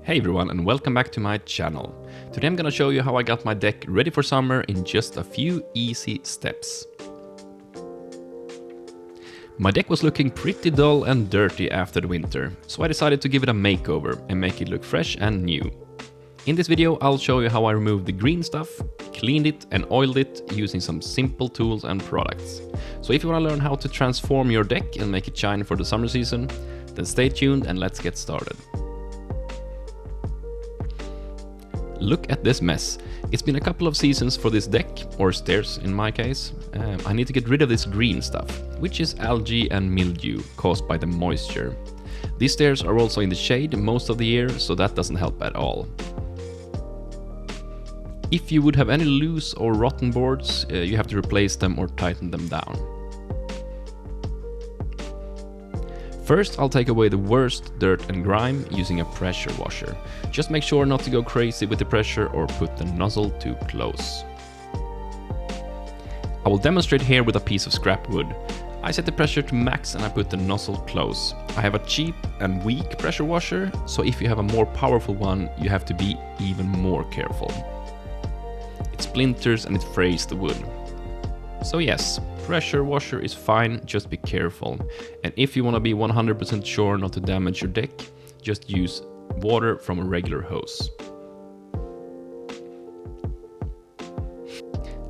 Hey everyone and welcome back to my channel. Today I'm gonna show you how I got my deck ready for summer in just a few easy steps. My deck was looking pretty dull and dirty after the winter, so I decided to give it a makeover and make it look fresh and new. In this video I'll show you how I removed the green stuff, cleaned it and oiled it using some simple tools and products. So if you wanna learn how to transform your deck and make it shine for the summer season, then stay tuned and let's get started. Look at this mess. It's been a couple of seasons for this deck, or stairs in my case. I need to get rid of this green stuff, which is algae and mildew caused by the moisture. These stairs are also in the shade most of the year, so that doesn't help at all. If you would have any loose or rotten boards, you have to replace them or tighten them down. First, I'll take away the worst dirt and grime using a pressure washer. Just make sure not to go crazy with the pressure or put the nozzle too close. I will demonstrate here with a piece of scrap wood. I set the pressure to max and I put the nozzle close. I have a cheap and weak pressure washer, so if you have a more powerful one, you have to be even more careful. It splinters and it frays the wood. So yes, pressure washer is fine, just be careful. And if you want to be 100% sure not to damage your deck, just use water from a regular hose.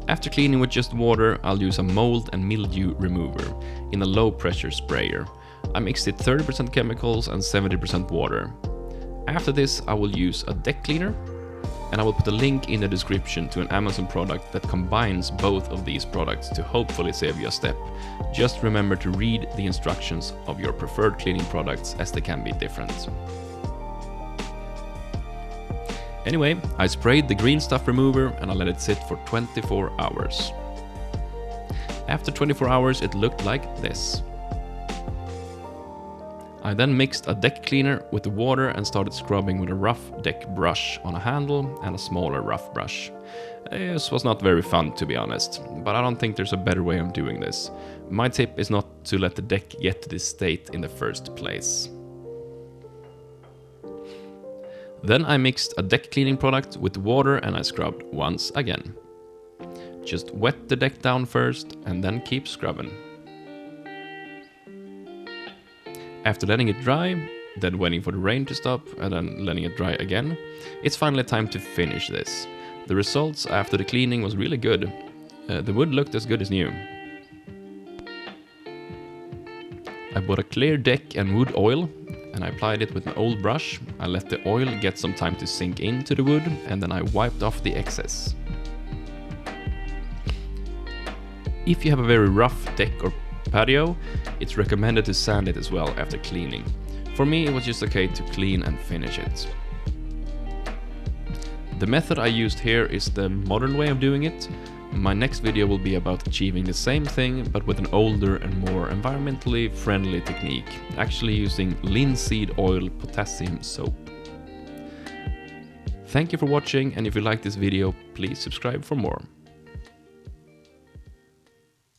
After cleaning with just water, I'll use a mold and mildew remover in a low pressure sprayer. I mixed it 30% chemicals and 70% water. After this, I will use a deck cleaner, and I will put a link in the description to an Amazon product that combines both of these products to hopefully save you a step. Just remember to read the instructions of your preferred cleaning products, as they can be different. Anyway, I sprayed the green stuff remover and I let it sit for 24 hours. After 24 hours it looked like this. I then mixed a deck cleaner with the water and started scrubbing with a rough deck brush on a handle and a smaller rough brush. This was not very fun, to be honest, but I don't think there's a better way of doing this. My tip is not to let the deck get to this state in the first place. Then I mixed a deck cleaning product with water and I scrubbed once again. Just wet the deck down first and then keep scrubbing. After letting it dry, then waiting for the rain to stop and then letting it dry again, it's finally time to finish this. The results after the cleaning was really good. The wood looked as good as new. I bought a clear deck and wood oil and I applied it with an old brush. I let the oil get some time to sink into the wood and then I wiped off the excess. If you have a very rough deck or patio, it's recommended to sand it as well after cleaning. For me, it was just okay to clean and finish it. The method I used here is the modern way of doing it. My next video will be about achieving the same thing but with an older and more environmentally friendly technique, actually using linseed oil potassium soap. Thank you for watching, and if you like this video, please subscribe for more.